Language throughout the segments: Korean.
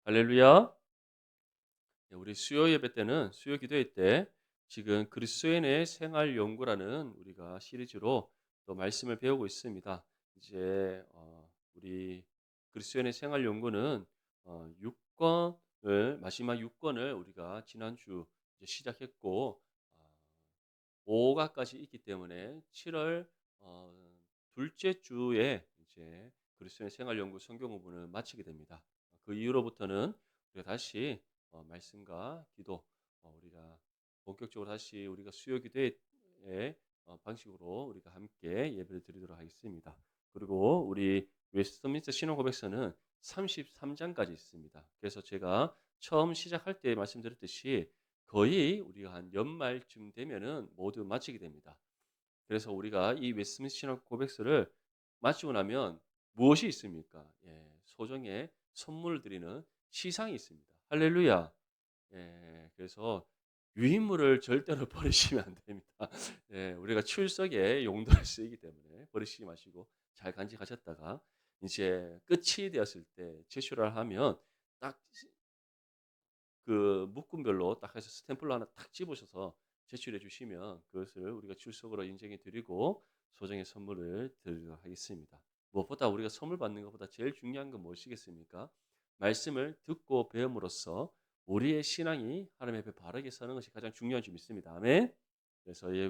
할렐루야. 네, 우리 수요 예배 때는 수요 기도회 때 지금 그리스도인의 생활 연구라는 우리가 시리즈로 또 말씀을 배우고 있습니다. 이제 우리 그리스도인의 생활 연구는 6권을 마지막 6권을 우리가 지난주 이제 시작했고 5가까지 있기 때문에 7월 둘째 주에 이제 그리스도인의 생활 연구 성경 공부를 마치게 됩니다. 그 이후로부터는 우리가 다시 말씀과 기도 우리가 본격적으로 다시 우리가 수요 기도의 방식으로 우리가 함께 예배를 드리도록 하겠습니다. 그리고 우리 웨스트민스터 신앙 고백서는 33장까지 있습니다. 그래서 제가 처음 시작할 때 말씀드렸듯이 거의 우리가 한 연말쯤 되면은 모두 마치게 됩니다. 그래서 우리가 이 웨스트민스터 신학 고백서를 마치고 나면 무엇이 있습니까? 예, 소정의 선물을 드리는 시상이 있습니다. 할렐루야. 예, 그래서 유인물을 절대로 버리시면 안 됩니다. 예, 우리가 출석에 용도를 쓰이기 때문에 버리시지 마시고 잘 간직하셨다가 이제 끝이 되었을 때 제출을 하면 딱 그 묶음별로 딱 해서 스탬프로 하나 딱 집으셔서 제출해 주시면 그것을 우리가 출석으로 인정해 드리고 소정의 선물을 드리도록 하겠습니다. 무엇보다 우리가 선물 받는 것보다 제일 중요한 건 무엇이겠습니까? 말씀을 듣고 배움으로써 우리의 신앙이 하나님 앞에 바르게 서는 것이 가장 중요한 줄 믿습니다. 아멘. 그래서 이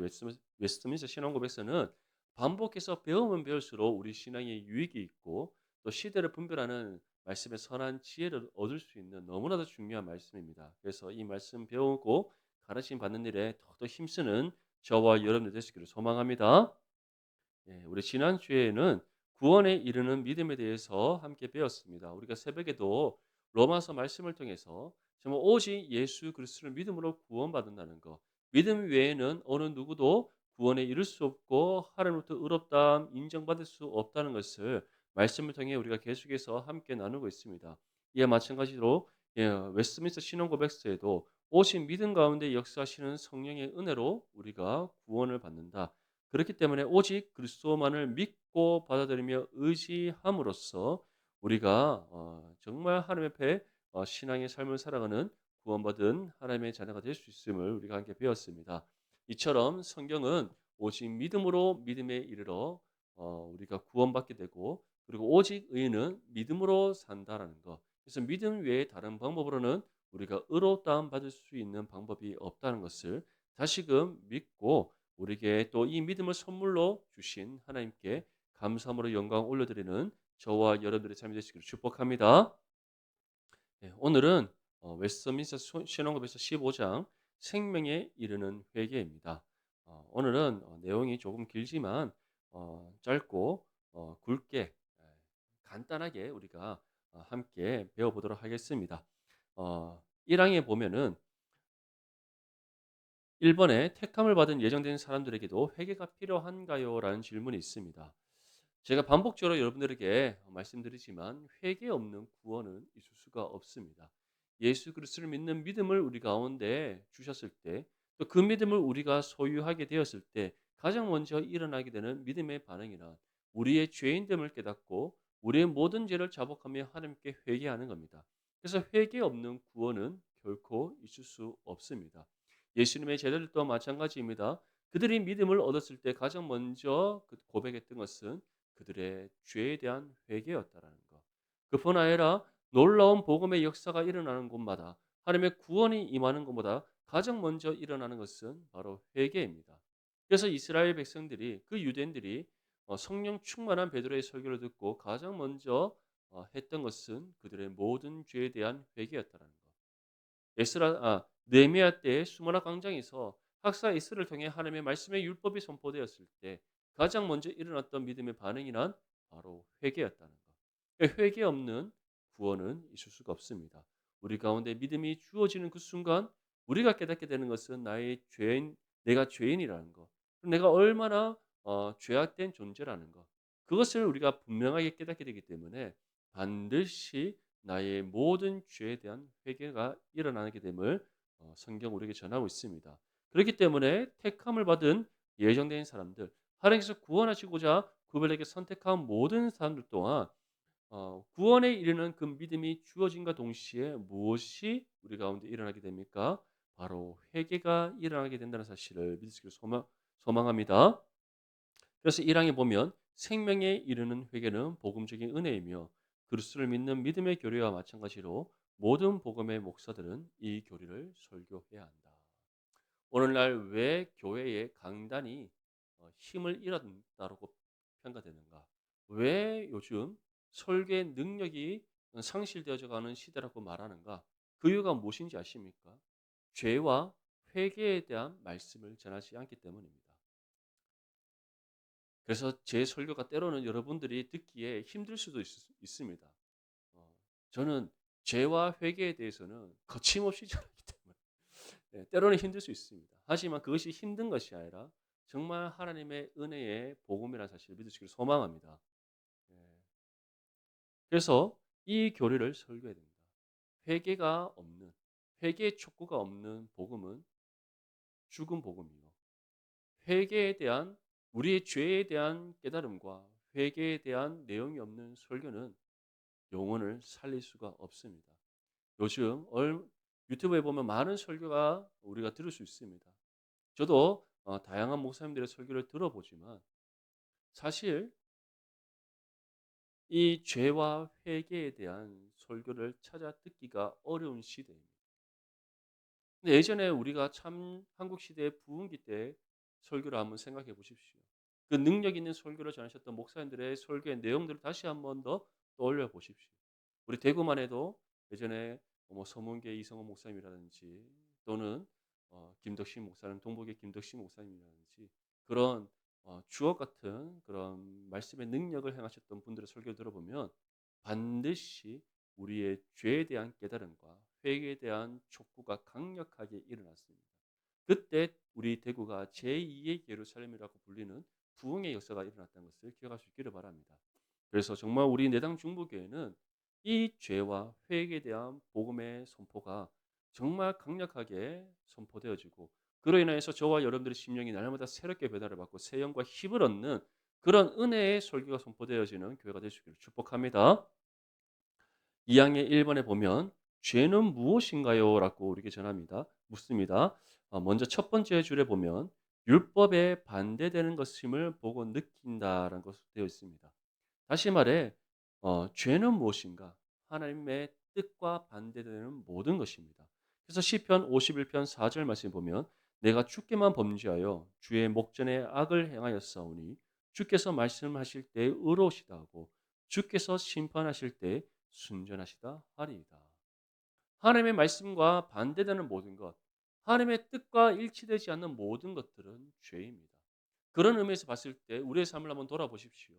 웨스트민스터 신앙 고백서는 반복해서 배우면 배울수록 우리 신앙에 유익이 있고 또 시대를 분별하는 말씀의 선한 지혜를 얻을 수 있는 너무나도 중요한 말씀입니다. 그래서 이 말씀 배우고 가르침 받는 일에 더욱더 힘쓰는 저와 여러분들 되시기를 소망합니다. 예, 우리 지난주에는 구원에 이르는 믿음에 대해서 함께 배웠습니다. 우리가 새벽에도 로마서 말씀을 통해서 정말 오직 예수 그리스도를 믿음으로 구원받는다는 것, 믿음 외에는 어느 누구도 구원에 이를 수 없고 하나님으로부터 의롭다 인정받을 수 없다는 것을 말씀을 통해 우리가 계속해서 함께 나누고 있습니다. 이와 마찬가지로 웨스트민스터 신앙 고백서에도 오직 믿음 가운데 역사하시는 성령의 은혜로 우리가 구원을 받는다. 그렇기 때문에 오직 그리스도만을 믿고 받아들이며 의지함으로써 우리가 정말 하나님 앞에 신앙의 삶을 살아가는 구원받은 하나님의 자녀가 될 수 있음을 우리가 함께 배웠습니다. 이처럼 성경은 오직 믿음으로 믿음에 이르러 우리가 구원받게 되고 그리고 오직 의인은 믿음으로 산다라는 것. 그래서 믿음 외에 다른 방법으로는 우리가 의롭다함 받을 수 있는 방법이 없다는 것을 다시금 믿고 우리에게 또 이 믿음을 선물로 주신 하나님께 감사함으로 영광 올려드리는 저와 여러분들의 삶이 되시기를 축복합니다. 네, 오늘은 웨스트민스터 신앙법에서 15장 생명에 이르는 회개입니다. 오늘은 내용이 조금 길지만 짧고 굵게 간단하게 우리가 함께 배워보도록 하겠습니다. 1항에 보면은 1번에 택함을 받은 예정된 사람들에게도 회개가 필요한가요? 라는 질문이 있습니다. 제가 반복적으로 여러분들에게 말씀드리지만 회개 없는 구원은 있을 수가 없습니다. 예수 그리스도를 믿는 믿음을 우리 가운데 주셨을 때 또 그 믿음을 우리가 소유하게 되었을 때 가장 먼저 일어나게 되는 믿음의 반응이란 우리의 죄인됨을 깨닫고 우리의 모든 죄를 자복하며 하나님께 회개하는 겁니다. 그래서 회개 없는 구원은 결코 있을 수 없습니다. 예수님의 제자들도 마찬가지입니다. 그들이 믿음을 얻었을 때 가장 먼저 고백했던 것은 그들의 죄에 대한 회개였다라는 것. 그뿐 아니라 놀라운 복음의 역사가 일어나는 곳마다 하나님의 구원이 임하는 것보다 가장 먼저 일어나는 것은 바로 회개입니다. 그래서 이스라엘 백성들이 그 유대인들이 성령 충만한 베드로의 설교를 듣고 가장 먼저 했던 것은 그들의 모든 죄에 대한 회개였다라는 것. 느헤미야 때 수모나 광장에서 학사 에스를 통해 하나님의 말씀의 율법이 선포되었을 때 가장 먼저 일어났던 믿음의 반응이란 바로 회개였다는 것. 회개 없는 구원은 있을 수가 없습니다. 우리 가운데 믿음이 주어지는 그 순간 우리가 깨닫게 되는 것은 나의 죄인, 내가 죄인이라는 것, 내가 얼마나 죄악된 존재라는 것, 그것을 우리가 분명하게 깨닫게 되기 때문에 반드시 나의 모든 죄에 대한 회개가 일어나게 됨을 성경 우리에게 전하고 있습니다. 그렇기 때문에 택함을 받은 예정된 사람들, 하나님께서 구원하시고자 그들에게 선택한 모든 사람들 또한 구원에 이르는 그 믿음이 주어짐과 동시에 무엇이 우리 가운데 일어나게 됩니까? 바로 회개가 일어나게 된다는 사실을 믿으시길 소망합니다. 그래서 1장에 보면 생명에 이르는 회개는 복음적인 은혜이며 그리스도를 믿는 믿음의 교리와 마찬가지로 모든 복음의 목사들은 이 교리를 설교해야 한다. 오늘날 왜 교회의 강단이 힘을 잃었다고 평가되는가? 왜 요즘 설교의 능력이 상실되어져 가는 시대라고 말하는가? 그 이유가 무엇인지 아십니까? 죄와 회개에 대한 말씀을 전하지 않기 때문입니다. 그래서 제 설교가 때로는 여러분들이 듣기에 힘들 수도 있습니다. 어, 저는 죄와 회개에 대해서는 거침없이 전하기 때문에 때로는 힘들 수 있습니다. 하지만 그것이 힘든 것이 아니라 정말 하나님의 은혜의 복음이라는 사실을 믿으시길 소망합니다. 예. 그래서 이 교리를 설교해야 됩니다. 회개가 없는, 회개의 촉구가 없는 복음은 죽은 복음이요. 회개에 대한, 우리의 죄에 대한 깨달음과 회개에 대한 내용이 없는 설교는 영혼을 살릴 수가 없습니다. 요즘 유튜브에 보면 많은 설교가 우리가 들을 수 있습니다. 저도 다양한 목사님들의 설교를 들어보지만 사실 이 죄와 회개에 대한 설교를 찾아 듣기가 어려운 시대입니다. 근데 예전에 우리가 참 한국 시대의 부흥기 때 설교를 한번 생각해 보십시오. 그 능력 있는 설교를 전하셨던 목사님들의 설교의 내용들을 다시 한번 더 떠올려 보십시오. 우리 대구만 해도 예전에 뭐 서문계 이성호 목사님이라든지 또는 김덕신 목사님, 동북의 김덕신 목사님이라든지 그런 주옥 같은 그런 말씀의 능력을 행하셨던 분들의 설교를 들어보면 반드시 우리의 죄에 대한 깨달음과 회개에 대한 촉구가 강력하게 일어났습니다. 그때 우리 대구가 제2의 예루살렘이라고 불리는 부흥의 역사가 일어났다는 것을 기억할 수 있기를 바랍니다. 그래서 정말 우리 내당 중부교회는 이 죄와 회개에 대한 복음의 선포가 정말 강력하게 선포되어지고 그로 인해서 저와 여러분들의 심령이 날마다 새롭게 배달을 받고 새 영과 힘을 얻는 그런 은혜의 설교가 선포되어지는 교회가 될 수 있기를 축복합니다. 2장의 1번에 보면 죄는 무엇인가요? 라고 우리에게 전합니다. 묻습니다. 먼저 첫 번째 줄에 보면 율법에 반대되는 것임을 보고 느낀다라는 것으로 되어 있습니다. 다시 말해 죄는 무엇인가? 하나님의 뜻과 반대되는 모든 것입니다. 그래서 시편 51편 4절 말씀 보면 내가 주께만 범죄하여 주의 목전에 악을 행하였사오니 주께서 말씀하실 때 의로우시다 하고 주께서 심판하실 때 순전하시다 하리이다. 하나님의 말씀과 반대되는 모든 것, 하나님의 뜻과 일치되지 않는 모든 것들은 죄입니다. 그런 의미에서 봤을 때 우리의 삶을 한번 돌아보십시오.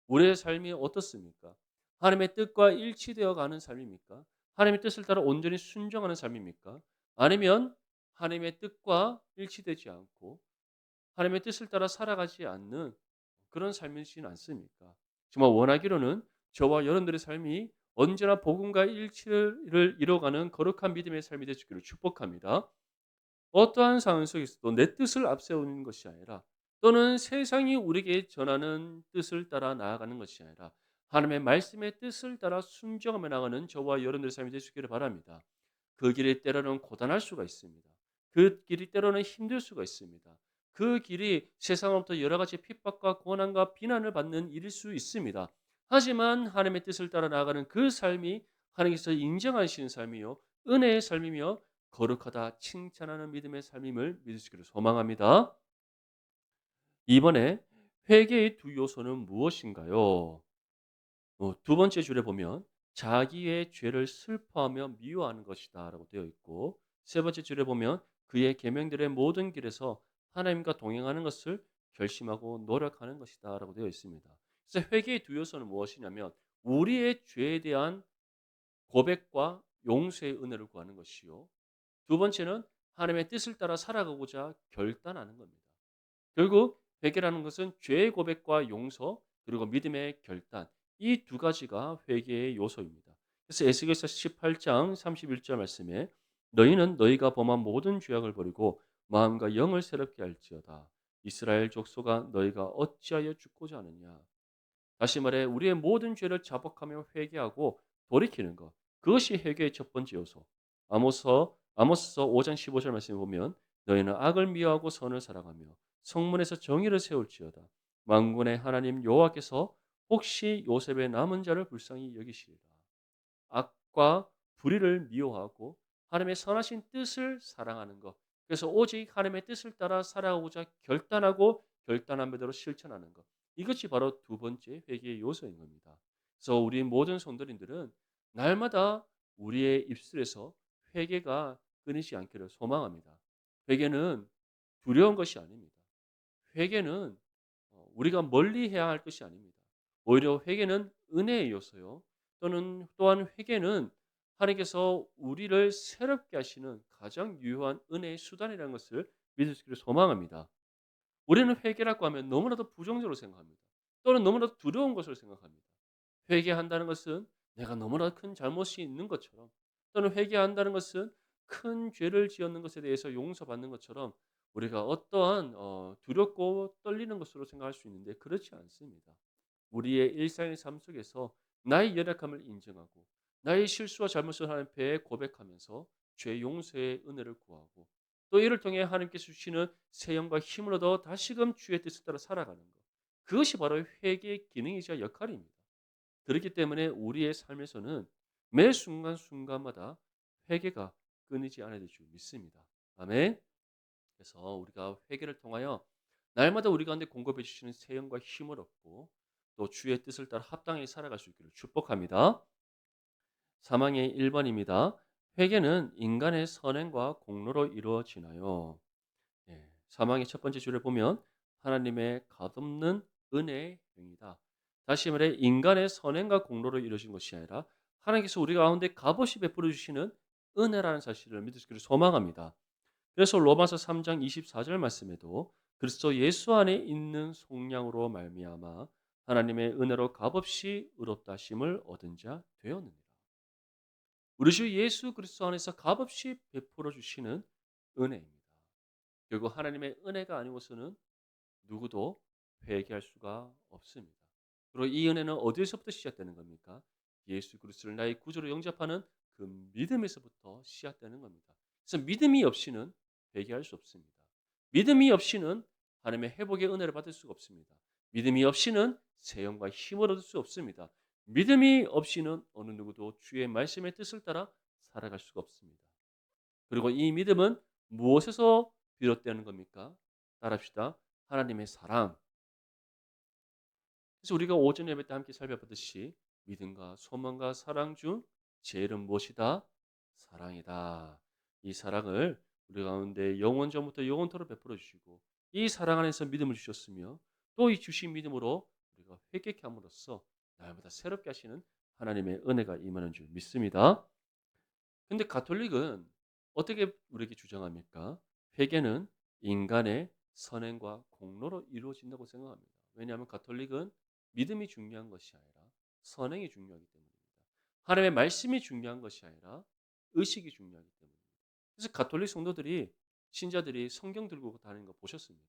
우리의 삶이 어떻습니까? 하나님의 뜻과 일치되어 가는 삶입니까? 하나님의 뜻을 따라 온전히 순종하는 삶입니까? 아니면 하나님의 뜻과 일치되지 않고 하나님의 뜻을 따라 살아가지 않는 그런 삶이지는 않습니까? 정말 원하기로는 저와 여러분들의 삶이 언제나 복음과 일치를 이뤄가는 거룩한 믿음의 삶이 되시기를 축복합니다. 어떠한 상황 속에서도 내 뜻을 앞세우는 것이 아니라 또는 세상이 우리에게 전하는 뜻을 따라 나아가는 것이 아니라 하나님의 말씀의 뜻을 따라 순종하며 나가는 저와 여러분들의 삶이 되시기를 바랍니다. 그 길이 때로는 고단할 수가 있습니다. 그 길이 때로는 힘들 수가 있습니다. 그 길이 세상으로부터 여러 가지 핍박과 고난과 비난을 받는 일일 수 있습니다. 하지만 하나님의 뜻을 따라 나아가는 그 삶이 하나님께서 인정하시는 삶이요 은혜의 삶이며 거룩하다 칭찬하는 믿음의 삶임을 믿으시기를 소망합니다. 이번에 회개의 두 요소는 무엇인가요? 두 번째 줄에 보면 자기의 죄를 슬퍼하며 미워하는 것이다라고 되어 있고 세 번째 줄에 보면 그의 계명들의 모든 길에서 하나님과 동행하는 것을 결심하고 노력하는 것이다라고 되어 있습니다. 그래서 회개의 두 요소는 무엇이냐면 우리의 죄에 대한 고백과 용서의 은혜를 구하는 것이요. 두 번째는 하나님의 뜻을 따라 살아가고자 결단하는 겁니다. 결국 회개라는 것은 죄의 고백과 용서 그리고 믿음의 결단 이 두 가지가 회개의 요소입니다. 그래서 에스겔서 18장 31절 말씀에 너희는 너희가 범한 모든 죄악을 버리고 마음과 영을 새롭게 할지어다. 이스라엘 족속아 너희가 어찌하여 죽고자 하느냐. 다시 말해 우리의 모든 죄를 자복하며 회개하고 돌이키는 것. 그것이 회개의 첫 번째 요소. 아모스서 5장 15절 말씀에 보면 너희는 악을 미워하고 선을 사랑하며 성문에서 정의를 세울지어다. 만군의 하나님 여호와께서 혹시 요셉의 남은 자를 불쌍히 여기시리라. 악과 불의를 미워하고 하나님의 선하신 뜻을 사랑하는 것. 그래서 오직 하나님의 뜻을 따라 살아가고자 결단하고 결단한 대로 실천하는 것. 이것이 바로 두 번째 회개의 요소인 겁니다. 그래서 우리 모든 성도님들은 날마다 우리의 입술에서 회개가 끊이지 않기를 소망합니다. 회개는 두려운 것이 아닙니다. 회개는 우리가 멀리해야 할 것이 아닙니다. 오히려 회개는 은혜의 요소요. 또한 회개는 하나님께서 우리를 새롭게 하시는 가장 유효한 은혜의 수단이라는 것을 믿을 수 있기를 소망합니다. 우리는 회개라고 하면 너무나도 부정적으로 생각합니다. 또는 너무나도 두려운 것으로 생각합니다. 회개한다는 것은 내가 너무나 큰 잘못이 있는 것처럼, 또는 회개한다는 것은 큰 죄를 지었는 것에 대해서 용서받는 것처럼 우리가 어떠한 두렵고 떨리는 것으로 생각할 수 있는데 그렇지 않습니다. 우리의 일상의 삶 속에서 나의 연약함을 인정하고 나의 실수와 잘못을 하나님 앞에 고백하면서 죄 용서의 은혜를 구하고 또 이를 통해 하나님께서 주시는 새 영과 힘을 얻어 다시금 주의 뜻을 따라 살아가는 것. 그것이 바로 회개의 기능이자 역할입니다. 그렇기 때문에 우리의 삶에서는 매 순간순간마다 회개가 끊이지 않아야 될 줄 믿습니다. 아멘. 그래서 우리가 회개를 통하여 날마다 우리 가운데 공급해 주시는 새 영과 힘을 얻고 또 주의 뜻을 따라 합당하게 살아갈 수 있기를 축복합니다. 사망의 1번입니다. 회개는 인간의 선행과 공로로 이루어지나요? 예, 사망의 첫 번째 줄을 보면 하나님의 값없는 은혜의 행위다. 다시 말해 인간의 선행과 공로로 이루어진 것이 아니라 하나님께서 우리 가운데 값없이 베풀어 주시는 은혜라는 사실을 믿을 수 있기를 소망합니다. 그래서 로마서 3장 24절 말씀에도 그리스도 예수 안에 있는 속량으로 말미암아 하나님의 은혜로 값없이 의롭다 하심을 얻은 자 되었느니라. 우리 주 예수 그리스도 안에서 값없이 베풀어 주시는 은혜입니다. 결국 하나님의 은혜가 아니고서는 누구도 회개할 수가 없습니다. 그리고 이 은혜는 어디에서부터 시작되는 겁니까? 예수 그리스도를 나의 구주로 영접하는 그 믿음에서부터 시작되는 겁니다. 그래서 믿음이 없이는 회개할 수 없습니다. 믿음이 없이는 하나님의 회복의 은혜를 받을 수가 없습니다. 믿음이 없이는 새 영과 힘을 얻을 수 없습니다. 믿음이 없이는 어느 누구도 주의 말씀의 뜻을 따라 살아갈 수가 없습니다. 그리고 이 믿음은 무엇에서 비롯되는 겁니까? 따라합시다. 하나님의 사랑. 그래서 우리가 오전 예배 때 함께 살펴보듯이 믿음과 소망과 사랑 중 제일은 무엇이다? 사랑이다. 이 사랑을 우리 가운데 영원전부터 영원토록 베풀어 주시고 이 사랑 안에서 믿음을 주셨으며 또 이 주신 믿음으로 우리가 회개케 함으로써 날마다 새롭게 하시는 하나님의 은혜가 임하는 줄 믿습니다. 근데 가톨릭은 어떻게 우리에게 주장합니까? 회개는 인간의 선행과 공로로 이루어진다고 생각합니다. 왜냐하면 가톨릭은 믿음이 중요한 것이 아니라 선행이 중요하기 때문입니다. 하나님의 말씀이 중요한 것이 아니라 의식이 중요하기 때문입니다. 그래서 가톨릭 성도들이 신자들이 성경 들고 다니는 거 보셨습니까?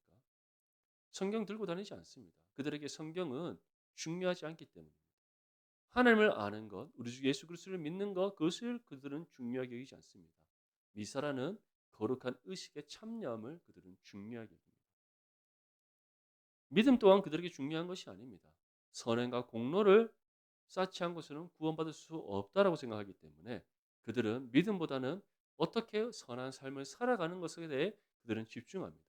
성경 들고 다니지 않습니다. 그들에게 성경은 중요하지 않기 때문입니다. 하나님을 아는 것, 우리 주 예수 그리스도를 믿는 것, 그것을 그들은 중요하게 여기지 않습니다. 미사라는 거룩한 의식의 참여함을 그들은 중요하게 여깁니다. 믿음 또한 그들에게 중요한 것이 아닙니다. 선행과 공로를 쌓지 않고서는 구원받을 수 없다라고 생각하기 때문에 그들은 믿음보다는 어떻게 선한 삶을 살아가는 것에 대해 그들은 집중합니다.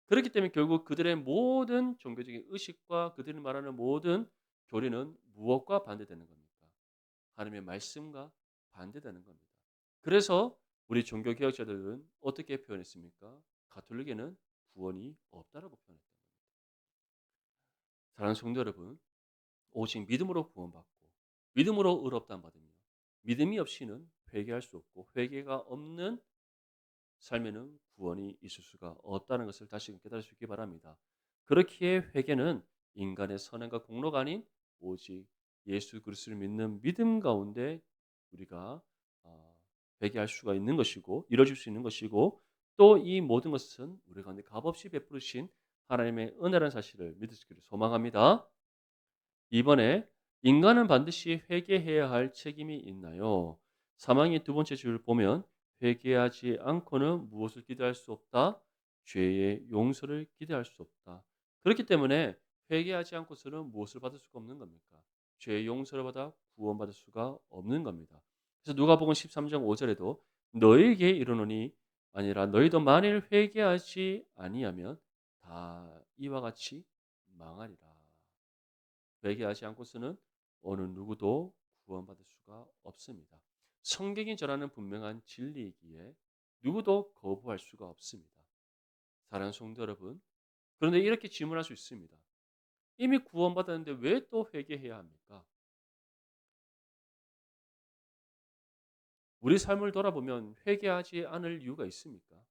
그렇기 때문에 결국 그들의 모든 종교적인 의식과 그들이 말하는 모든 교리는 무엇과 반대되는 겁니까? 하나님의 말씀과 반대되는 겁니다. 그래서 우리 종교 개혁자들은 어떻게 표현했습니까? 가톨릭에는 구원이 없다라고 표현했다. 사랑하는 성도 여러분, 오직 믿음으로 구원받고 믿음으로 의롭다함 받으며 믿음이 없이는 회개할 수 없고 회개가 없는 삶에는 구원이 있을 수가 없다는 것을 다시금 깨달을 수 있기 바랍니다. 그렇기에 회개는 인간의 선행과 공로가 아닌 오직 예수 그리스도를 믿는 믿음 가운데 우리가 회개할 수가 있는 것이고 이루어질 수 있는 것이고 또 이 모든 것은 우리 가운데 값없이 베푸르신 하나님의 은혜라는 사실을 믿으시기를 소망합니다. 이번에 인간은 반드시 회개해야 할 책임이 있나요? 사망의 두 번째 줄 보면 회개하지 않고는 무엇을 기대할 수 없다? 죄의 용서를 기대할 수 없다. 그렇기 때문에 회개하지 않고서는 무엇을 받을 수가 없는 겁니까? 죄의 용서를 받아 구원받을 수가 없는 겁니다. 그래서 누가복음 13장 5절에도 너희에게 이르노니 아니라 너희도 만일 회개하지 아니하면 다 이와 같이 망하리라. 회개하지 않고서는 어느 누구도 구원받을 수가 없습니다. 성경이 전하는 분명한 진리이기에 누구도 거부할 수가 없습니다. 사랑하는 성도 여러분, 그런데 이렇게 질문할 수 있습니다. 이미 구원받았는데 왜 또 회개해야 합니까? 우리 삶을 돌아보면 회개하지 않을 이유가 있습니까?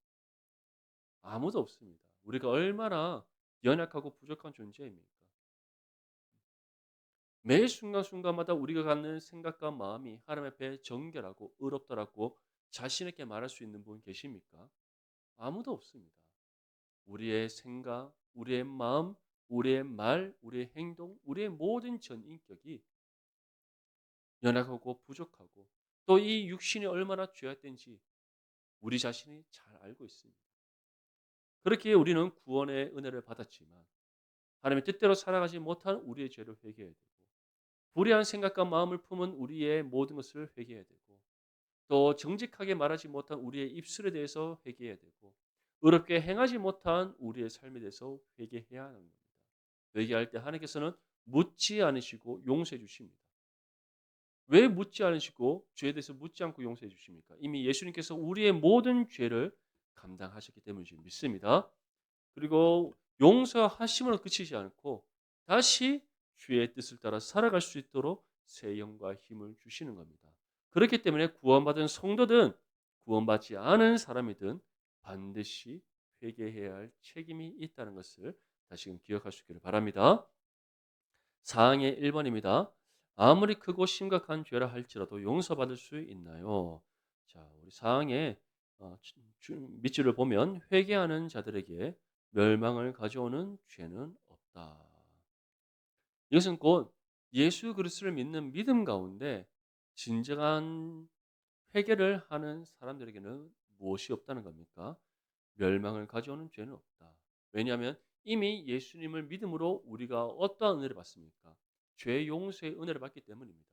아무도 없습니다. 우리가 얼마나 연약하고 부족한 존재입니까? 매 순간순간마다 우리가 갖는 생각과 마음이 하나님 앞에 정결하고 의롭다라고 자신 있게 말할 수 있는 분 계십니까? 아무도 없습니다. 우리의 생각, 우리의 마음, 우리의 말, 우리의 행동, 우리의 모든 전인격이 연약하고 부족하고 또 이 육신이 얼마나 죄악된지 우리 자신이 잘 알고 있습니다. 그렇기에 우리는 구원의 은혜를 받았지만 하나님의 뜻대로 살아가지 못한 우리의 죄를 회개해야 되고 불의한 생각과 마음을 품은 우리의 모든 것을 회개해야 되고 또 정직하게 말하지 못한 우리의 입술에 대해서 회개해야 되고 의롭게 행하지 못한 우리의 삶에 대해서 회개해야 하는 겁니다. 회개할 때 하나님께서는 묻지 않으시고 용서해 주십니다. 왜 묻지 않으시고 죄에 대해서 묻지 않고 용서해 주십니까? 이미 예수님께서 우리의 모든 죄를 감당하셨기 때문인 믿습니다. 그리고 용서하심으로 그치지 않고 다시 주의 뜻을 따라 살아갈 수 있도록 새 영과 힘을 주시는 겁니다. 그렇기 때문에 구원받은 성도든 구원받지 않은 사람이든 반드시 회개해야 할 책임이 있다는 것을 다시금 기억하시기를 바랍니다. 사항의 1번입니다. 아무리 크고 심각한 죄라 할지라도 용서받을 수 있나요? 자, 우리 사항의 밑줄을 보면 회개하는 자들에게 멸망을 가져오는 죄는 없다. 이것은 곧 예수 그리스도를 믿는 믿음 가운데 진정한 회개를 하는 사람들에게는 무엇이 없다는 겁니까? 멸망을 가져오는 죄는 없다. 왜냐하면 이미 예수님을 믿음으로 우리가 어떠한 은혜를 받습니까? 죄 용서의 은혜를 받기 때문입니다.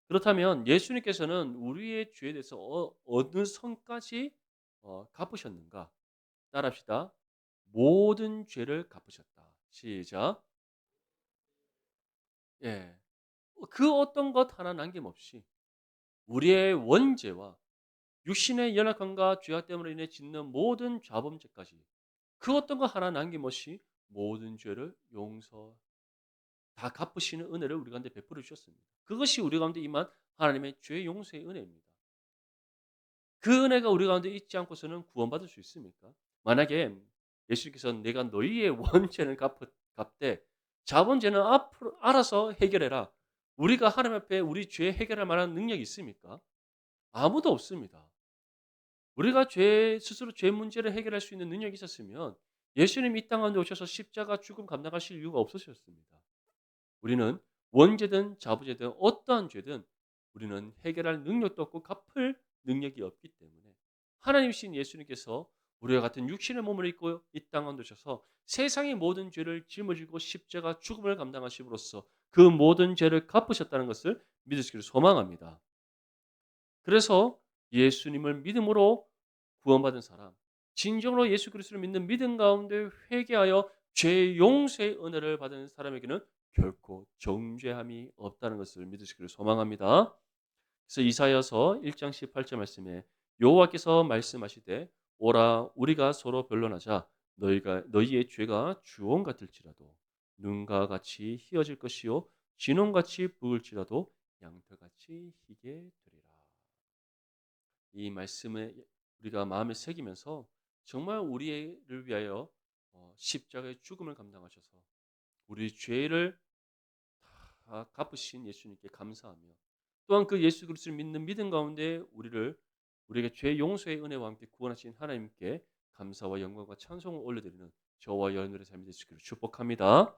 그렇다면 예수님께서는 우리의 죄에 대해서 어느 선까지 갚으셨는가? 따라합시다. 모든 죄를 갚으셨다. 시작. 예. 그 어떤 것 하나 남김없이 우리의 원죄와 육신의 연약함과 죄악 때문에 인해 짓는 모든 자범죄까지 그 어떤 것 하나 남김없이 모든 죄를 용서 다 갚으시는 은혜를 우리 가운데 베풀어 주셨습니다. 그것이 우리 가운데 임한 하나님의 죄 용서의 은혜입니다. 그 은혜가 우리 가운데 있지 않고서는 구원받을 수 있습니까? 만약에 예수님께서 내가 너희의 원죄는 갚되 자본죄는 앞으로 알아서 해결해라. 우리가 하나님 앞에 우리 죄 해결할 만한 능력이 있습니까? 아무도 없습니다. 우리가 스스로 죄 문제를 해결할 수 있는 능력이 있었으면 예수님이 이 땅 가운데 오셔서 십자가 죽음 감당하실 이유가 없으셨습니다. 우리는 원죄든 자부죄든 어떠한 죄든 우리는 해결할 능력도 없고 갚을 능력이 없기 때문에 하나님이신 예수님께서 우리와 같은 육신의 몸을 입고 이 땅 가운데 오셔서 세상의 모든 죄를 짊어지고 십자가 죽음을 감당하심으로써 그 모든 죄를 갚으셨다는 것을 믿으시기를 소망합니다. 그래서 예수님을 믿음으로 구원받은 사람, 진정으로 예수 그리스도를 믿는 믿음 가운데 회개하여 죄 용서의 은혜를 받은 사람에게는 결코 정죄함이 없다는 것을 믿으시기를 소망합니다. 그래서 이사야서 1장 18절 말씀에 여호와께서 말씀하시되 오라 우리가 서로 변론하자 너희의 죄가 주홍 같을지라도 눈과 같이 희어질 것이요 진홍같이 부을지라도 양털같이 희게 되리라. 이 말씀에 우리가 마음에 새기면서 정말 우리를 위하여 십자가의 죽음을 감당하셔서 우리 죄를 다 갚으신 예수님께 감사하며 또한 그 예수 그리스도를 믿는 믿음 가운데 우리에게 죄 용서의 은혜와 함께 구원하신 하나님께 감사와 영광과 찬송을 올려드리는 저와 여러분들의 삶이 되시기를 축복합니다.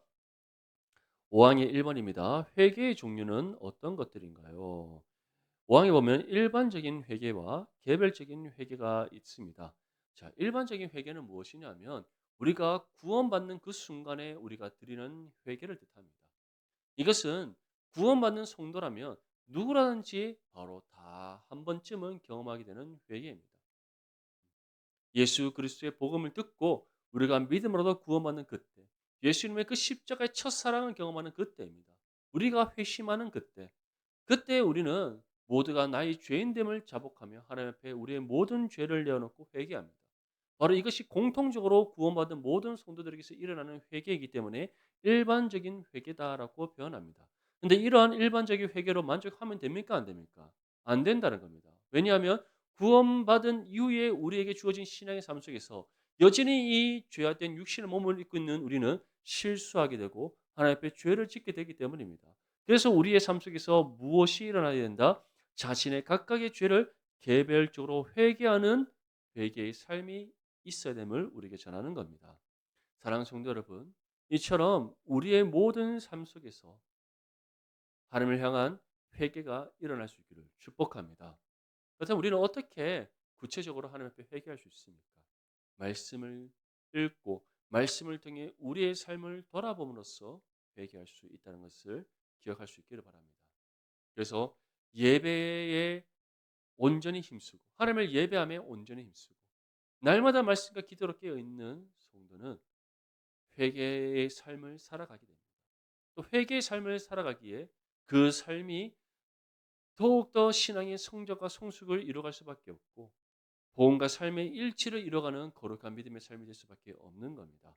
5항의 1번입니다. 회개의 종류는 어떤 것들인가요? 5항에 보면 일반적인 회개와 개별적인 회개가 있습니다. 자, 일반적인 회개는 무엇이냐면 우리가 구원받는 그 순간에 우리가 드리는 회개를 뜻합니다. 이것은 구원받는 성도라면 누구라든지 바로 다 한 번쯤은 경험하게 되는 회개입니다. 예수 그리스도의 복음을 듣고 우리가 믿음으로도 구원받는 그때, 예수님의 그 십자가의 첫사랑을 경험하는 그때입니다. 우리가 회심하는 그때, 그때 우리는 모두가 나의 죄인됨을 자복하며 하나님 앞에 우리의 모든 죄를 내어놓고 회개합니다. 바로 이것이 공통적으로 구원받은 모든 성도들에게서 일어나는 회개이기 때문에 일반적인 회개다라고 표현합니다. 근데 이러한 일반적인 회개로 만족하면 됩니까? 안 됩니까? 안 된다는 겁니다. 왜냐하면 구원받은 이후에 우리에게 주어진 신앙의 삶 속에서 여전히 이 죄악된 육신의 몸을 입고 있는 우리는 실수하게 되고 하나님 앞에 죄를 짓게 되기 때문입니다. 그래서 우리의 삶 속에서 무엇이 일어나야 된다? 자신의 각각의 죄를 개별적으로 회개하는 회개의 삶이 있어야 됨을 우리에게 전하는 겁니다. 사랑하는 성도 여러분, 이처럼 우리의 모든 삶 속에서 하나님을 향한 회개가 일어날 수 있기를 축복합니다. 그렇다면 우리는 어떻게 구체적으로 하나님 앞에 회개할 수 있습니까? 말씀을 읽고 말씀을 통해 우리의 삶을 돌아봄으로써 회개할 수 있다는 것을 기억할 수 있기를 바랍니다. 그래서 예배에 온전히 힘쓰고 하나님을 예배함에 온전히 힘쓰고 날마다 말씀과 기도로 깨어 있는 성도는 회개의 삶을 살아가게 됩니다. 또 회개의 삶을 살아가기에 그 삶이 더욱더 신앙의 성적과 성숙을 이뤄갈 수밖에 없고 복음과 삶의 일치를 이뤄가는 거룩한 믿음의 삶이 될 수밖에 없는 겁니다.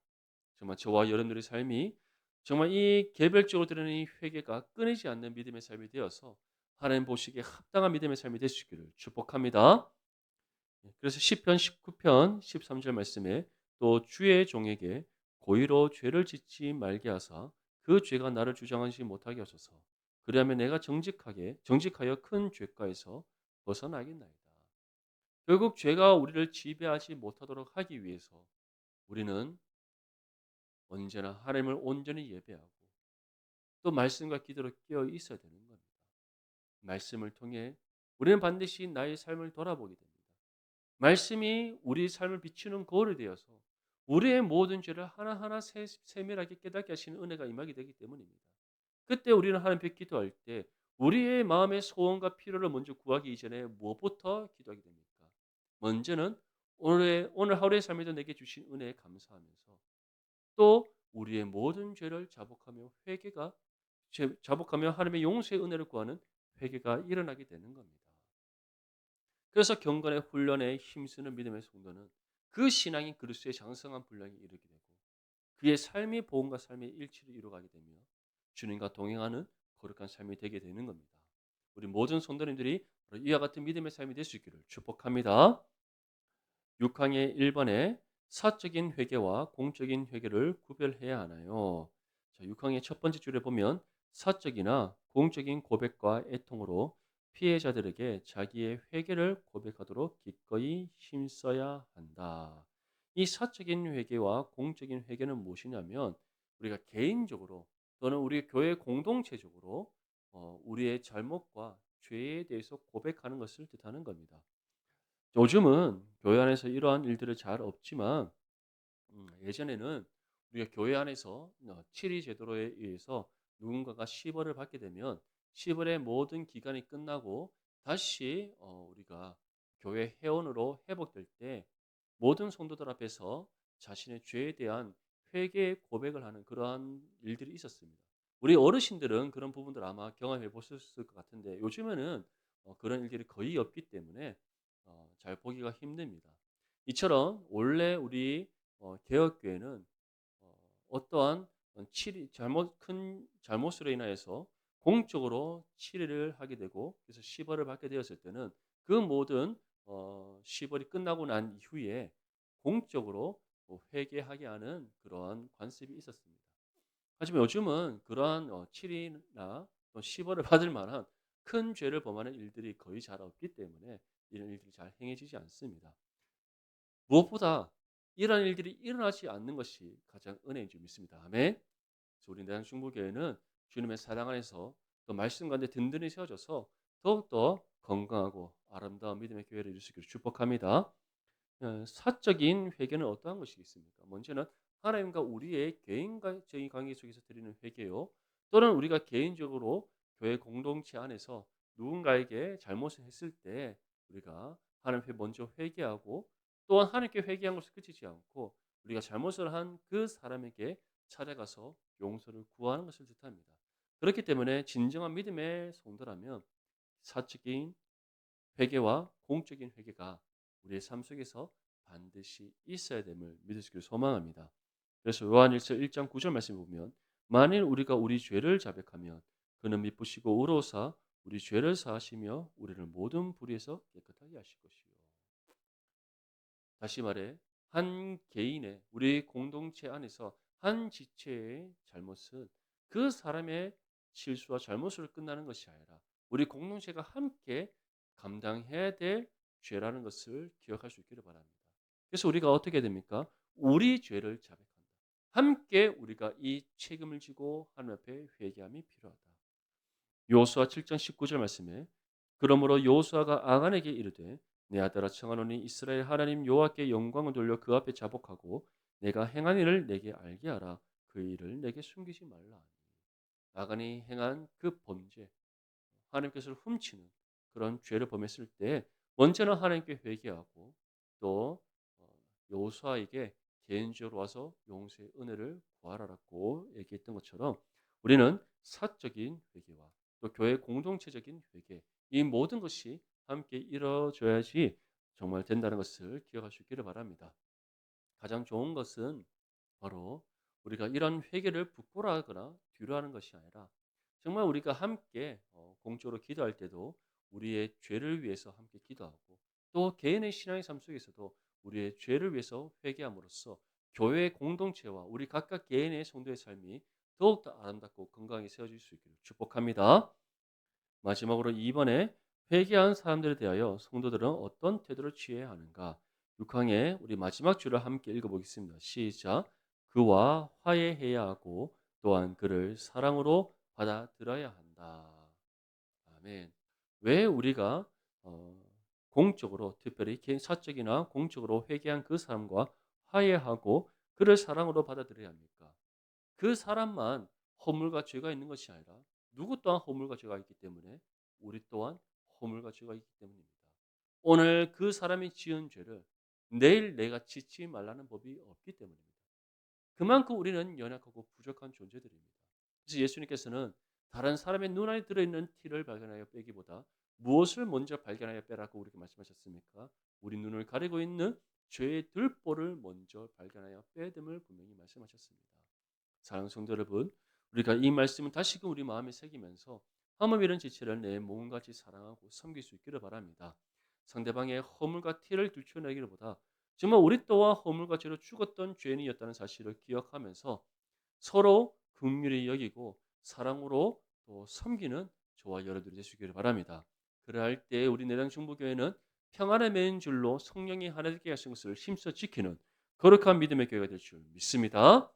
정말 저와 여러분들의 삶이 정말 이 개별적으로 드러나는 이 회개가 끊이지 않는 믿음의 삶이 되어서 하나님 보시기에 합당한 믿음의 삶이 될 수 있기를 축복합니다. 그래서 시편 19편 13절 말씀에 또 주의 종에게 고의로 죄를 짓지 말게 하사 그 죄가 나를 주장하지 못하게 하소서. 그리하면 내가 정직하여 큰 죄가에서 벗어나겠나이다. 결국 죄가 우리를 지배하지 못하도록 하기 위해서 우리는 언제나 하나님을 온전히 예배하고 또 말씀과 기도로 깨어 있어야 되는 겁니다. 말씀을 통해 우리는 반드시 나의 삶을 돌아보게 됩니다. 말씀이 우리 삶을 비추는 거울이 되어서 우리의 모든 죄를 하나하나 세밀하게 깨닫게 하시는 은혜가 임하게 되기 때문입니다. 그때 우리는 하나님께 기도할 때 우리의 마음의 소원과 필요를 먼저 구하기 이전에 무엇부터 기도하게 됩니까? 먼저는 오늘 하루의 삶에도 내게 주신 은혜에 감사하면서 또 우리의 모든 죄를 자복하며 하나님의 용서의 은혜를 구하는 회개가 일어나게 되는 겁니다. 그래서 경건의 훈련에 힘쓰는 믿음의 성도는 그 신앙이 그리스도의 장성한 분량에 이르게 되고 그의 삶이 복음과 삶의 일치를 이루어가게 되며 주님과 동행하는 거룩한 삶이 되게 되는 겁니다. 우리 모든 성도님들이 이와 같은 믿음의 삶이 될 수 있기를 축복합니다. 6항의 1번에 사적인 회개와 공적인 회개를 구별해야 하나요? 자, 6항의 첫 번째 줄에 보면 사적이나 공적인 고백과 애통으로 피해자들에게 자기의 회개를 고백하도록 기꺼이 힘써야 한다. 이 사적인 회개와 공적인 회개는 무엇이냐면 우리가 개인적으로 또는 우리 교회 공동체적으로 우리의 잘못과 죄에 대해서 고백하는 것을 뜻하는 겁니다. 요즘은 교회 안에서 이러한 일들은 잘 없지만 예전에는 우리가 교회 안에서 7위 제도로에 의해서 누군가가 시벌을 받게 되면 시벌의 모든 기간이 끝나고 다시 우리가 교회 회원으로 회복될 때 모든 성도들 앞에서 자신의 죄에 대한 회개 고백을 하는 그러한 일들이 있었습니다. 우리 어르신들은 그런 부분들 아마 경험해 보셨을 것 같은데 요즘에는 그런 일들이 거의 없기 때문에 잘 보기가 힘듭니다. 이처럼 원래 우리 개혁교회는 어떠한 큰 잘못으로 인하여서 공적으로 치리를 하게 되고 그래서 시벌을 받게 되었을 때는 그 모든 시벌이 끝나고 난 이후에 공적으로 회개하게 하는 그러한 관습이 있었습니다. 하지만 요즘은 그러한 치리나 또 시벌을 받을 만한 큰 죄를 범하는 일들이 거의 잘 없기 때문에 이런 일들이 잘 행해지지 않습니다. 무엇보다 이러한 일들이 일어나지 않는 것이 가장 은혜인 줄 믿습니다. 아멘. 그래서 우리 내장 중보교회는 주님의 사랑 안에서 또 말씀 가운데 든든히 세워져서 더욱더 건강하고 아름다운 믿음의 교회를 이룰 수 있기를 축복합니다. 사적인 회개는 어떠한 것이겠습니까? 먼저는 하나님과 우리의 개인적인 관계 속에서 드리는 회개요. 또는 우리가 개인적으로 교회 공동체 안에서 누군가에게 잘못을 했을 때 우리가 하나님 앞에 먼저 회개하고 또한 하나님께 회개한 것을 그치지 않고 우리가 잘못을 한 그 사람에게 찾아가서 용서를 구하는 것을 뜻합니다. 그렇기 때문에 진정한 믿음의 성도라면 사적인 회개와 공적인 회개가 우리의 삶 속에서 반드시 있어야 됨을 믿을 수 있기를 소망합니다. 그래서 요한일서 1장 9절 말씀 보면 만일 우리가 우리 죄를 자백하면 그는 미쁘시고 의로우사 우리 죄를 사하시며 우리를 모든 불의에서 깨끗하게 하실 것이요. 다시 말해 한 개인의 우리 공동체 안에서 한 지체의 잘못은 그 사람의 실수와 잘못으로 끝나는 것이 아니라 우리 공동체가 함께 감당해야 될 죄라는 것을 기억할 수 있기를 바랍니다. 그래서 우리가 어떻게 됩니까? 우리 죄를 자백한다. 함께 우리가 이 책임을 지고 하나님 앞에 회개함이 필요하다. 여호수아 7장 19절 말씀에 그러므로 여호수아가 아간에게 이르되 내 아들아 청하노니 이스라엘 하나님 여호와께 영광을 돌려 그 앞에 자복하고 내가 행한 일을 내게 알게 하라 그 일을 내게 숨기지 말라 하니 아간이 행한 그 범죄 하나님께서 훔치는 그런 죄를 범했을 때 먼저는 하나님께 회개하고 또 여호수아에게 개인적으로 와서 용서의 은혜를 구하라라고 얘기했던 것처럼 우리는 사적인 회개와 또 교회 공동체적인 회개 이 모든 것이 함께 이루어져야지 정말 된다는 것을 기억할 수 있기를 바랍니다. 가장 좋은 것은 바로 우리가 이런 회개를 부끄러워하거나 뒤로하는 것이 아니라 정말 우리가 함께 공적으로 기도할 때도 우리의 죄를 위해서 함께 기도하고 또 개인의 신앙의 삶 속에서도 우리의 죄를 위해서 회개함으로써 교회 공동체와 우리 각각 개인의 성도의 삶이 더욱더 아름답고 건강하게 세워질 수 있기를 축복합니다. 마지막으로 이번에 회개한 사람들에 대하여 성도들은 어떤 태도를 취해야 하는가? 6항의 우리 마지막 줄을 함께 읽어보겠습니다. 시작. 그와 화해해야 하고 또한 그를 사랑으로 받아들여야 한다. 아멘. 왜 우리가 어, 공적으로 특별히 개인 사적이나 공적으로 회개한 그 사람과 화해하고 그를 사랑으로 받아들여야 합니까? 그 사람만 허물과 죄가 있는 것이 아니라 누구 또한 허물과 죄가 있기 때문에 우리 또한 허물과 죄가 있기 때문입니다. 오늘 그 사람이 지은 죄를 내일 내가 짓지 말라는 법이 없기 때문입니다. 그만큼 우리는 연약하고 부족한 존재들입니다. 그래서 예수님께서는 다른 사람의 눈 안에 들어있는 티를 발견하여 빼기보다 무엇을 먼저 발견하여 빼라고 우리에게 말씀하셨습니까? 우리 눈을 가리고 있는 죄의 들보를 먼저 발견하여 빼됨을 분명히 말씀하셨습니다. 사랑하는 성도 여러분, 우리가 이 말씀을 다시금 우리 마음에 새기면서 험을 이런 지체를 내 몸같이 사랑하고 섬길 수 있기를 바랍니다. 상대방의 허물과 티를 들춰내기보다 정말 우리 또한 허물과 죄로 죽었던 죄인이었다는 사실을 기억하면서 서로 긍휼히 여기고 사랑으로 또 섬기는 저와 여러분들이 되시기를 바랍니다. 그러할 때 우리 내당 중보교회는 평안의 맨 줄로 성령이 하나 되게 하신 것을 힘써 지키는 거룩한 믿음의 교회가 될 줄 믿습니다.